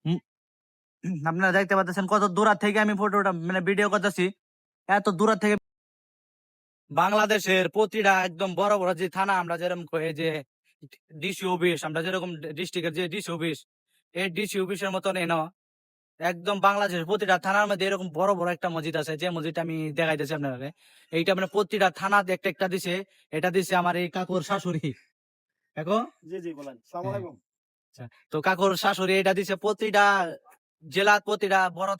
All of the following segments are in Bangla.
হুম, আপনারা দেখতে পাচ্ছেন কত দূর থেকে আমি ফটোটা মানে ভিডিও করতেছি। এত দূর থেকে বাংলাদেশের প্রতিটা একদম বড় বড় যে থানা আমরা যেরকম কই যে ডিসি অফিস, আমরা যেরকম ডিস্ট্রিক্টের যে ডিসি অফিস, এই ডিসি অফিসের মতন এনো একদম বাংলাদেশের প্রতিটা থানার মধ্যে এরকম বড় বড় একটা মসজিদ আছে, যে মসজিদটা আমি দেখাইতেছি আপনারা। এইটা মানে প্রতিটা থানাতে একটা একটা দিছে। এটা দিছে আমার এই কাকুর শাশুড়ি। দেখো, জি জি বলেন। আসসালামু হ্যাঁ, আলাইকুম। আচ্ছা। তো কাকুর শাশুড়ি এটা দিছে প্রতিটা জেলা, প্রতিটা বড়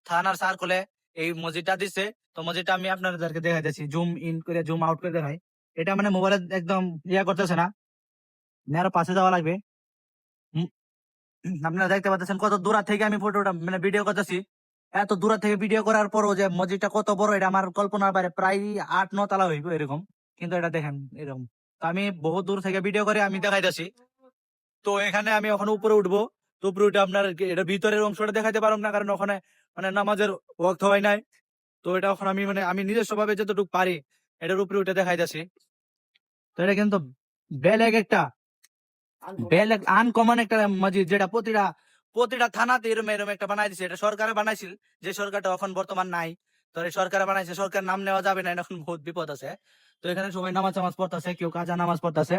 থানার সার্কলে এই মসজিদটা দিছে। তো মসজিদটা আমি আপনাদেরকে দেখাইতেছি, জুম ইন করে জুম আউট করে দেখাই। এটা মানে মোবাইলে একদম ইয়া করতেছে না, আরো পাশে যাওয়া লাগবে। হুম, আপনারা দেখতে পাচ্ছেন কত দূর থেকে আমি ফটোটা মানে ভিডিও করতেছি। এত দূর থেকে ভিডিও করার পরও যে মসজিদটা কত বড়, এটা আমার কল্পনার বাইরে। প্রায় 8-9 তলা হইব এরকম, কিন্তু এটা দেখেন এরকম। তো আমি বহুত দূর থেকে ভিডিও করে আমি দেখাইতেছি। তো এখানে আমি ওখানে উপরে উঠবো। তো উপরে উঠে আপনার এটা ভিতরের অংশটা দেখাতে পারলাম না, কারণ ওখানে মানে নামাজের ওয়াক্ত হয় নাই। তো এটা এখন আমি মানে আমি নিজস্ব ভাবে যতটুকু পারি এটার উপরে উঠে দেখাইতেছি। তো এটা কিন্তু বেলেগ একটা বেলেগ আনকমন একটা মসজিদ, যেটা প্রতিটা প্রতিটা থানাতে এরম এরম একটা বানাই দিছে। এটা সরকারে বানাইছিল, যে সরকারটা এখন বর্তমান নাই। তো এই সরকারে বানাইছে, সরকার নাম নেওয়া যাবে না, এখন বহুত বিপদ আছে। তো এখানে সবাই নামাজ টামাজ পড়তেছে, কেউ কাজা নামাজ পড়তেছে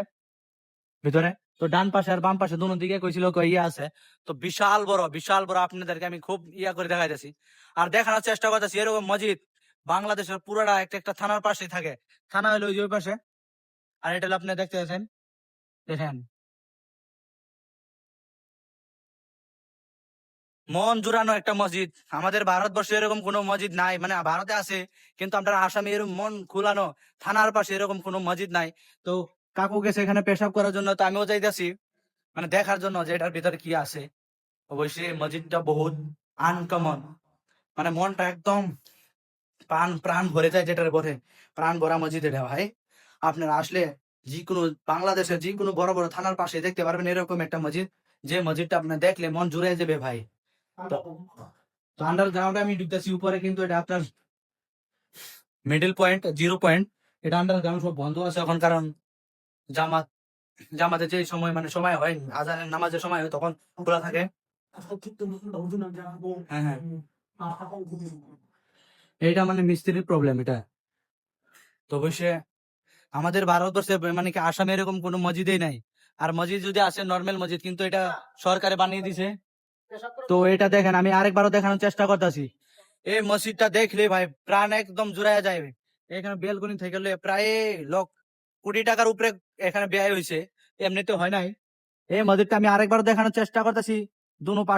ভিতরে। তো ডান পাশে আর বাম পাশে দুনো দিকে কইছিল ইয়া আছে। তো বিশাল বড় বিশাল বড়, আপনাদেরকে আমি খুব ইয়া করে দেখাইতেছি আর দেখানোর চেষ্টা করতেছি। এরকম মসজিদ বাংলাদেশের পুরোটা একটা একটা থানার পাশে থাকে। থানা হলো ওই যে ওই পাশে, আর এটা হলো আপনি দেখতে পাচ্ছেন, দেখেন মন জুড়ানো একটা মসজিদ। আমাদের ভারতবর্ষে এরকম কোনো মসজিদ নাই, মানে ভারতে আছে কিন্তু আমরা আসামে এরকম মন খুলানো থানার পাশে এরকম কোনো মসজিদ নাই। তো কাকু গেছে এখানে পেশাব করার জন্য, তো আমিও যাইতেছি মানে দেখার জন্য যে এটার ভিতরে কি আছে। অবশ্যই মসজিদটা বহুত আনকমন, মানে মনটা একদম প্রাণ প্রাণ ভরে যায়, যেটার ভরে প্রাণ ভরা মসজিদ এটা ভাই। আপনারা আসলে যে কোনো বাংলাদেশের যে কোনো বড় বড় থানার পাশে দেখতে পারবেন এরকম একটা মসজিদ, যে মসজিদটা আপনার দেখলে মন জুড়ে যাবে ভাই। তো আন্ডারগ্রাউন্ডে আমি ঢুকতেছি উপরে, কিন্তু এটা আপনার মিডল পয়েন্ট, 0 পয়েন্ট। এটা আন্ডারগ্রাউন্ড সব বন্ধ আছে এখন, কারণ জামাত জামাতে যে সময় মানে সময় হয়, আজানের নামাজের সময় হয়, তখন খোলা থাকে। হ্যাঁ হ্যাঁ, এইটা মানে মিস্ত্রির প্রবলেম এটা। তো অবশ্যই আমাদের ভারতবর্ষে মানে কি আসামে এরকম কোনো মসজিদই নাই। আর মসজিদ যদি আসে নর্মাল মসজিদ, কিন্তু এটা সরকারে বানিয়ে দিছে। তো এটা দেখেন, আমি আরেকবারও দেখানোর চেষ্টা করতেছি। এই মসজিদটা দেখলে ভাই প্রাণ একদম জুড়াইয়া যায়। এখানে বেলকনি থেকে প্রায় কোটি টাকার উপরে এখানে ব্যয় হয়েছে, এমনিতে হয় নাই। এই মসজিদটা আমি আরেকবার দেখানোর চেষ্টা করতেছি। দুনো পাশ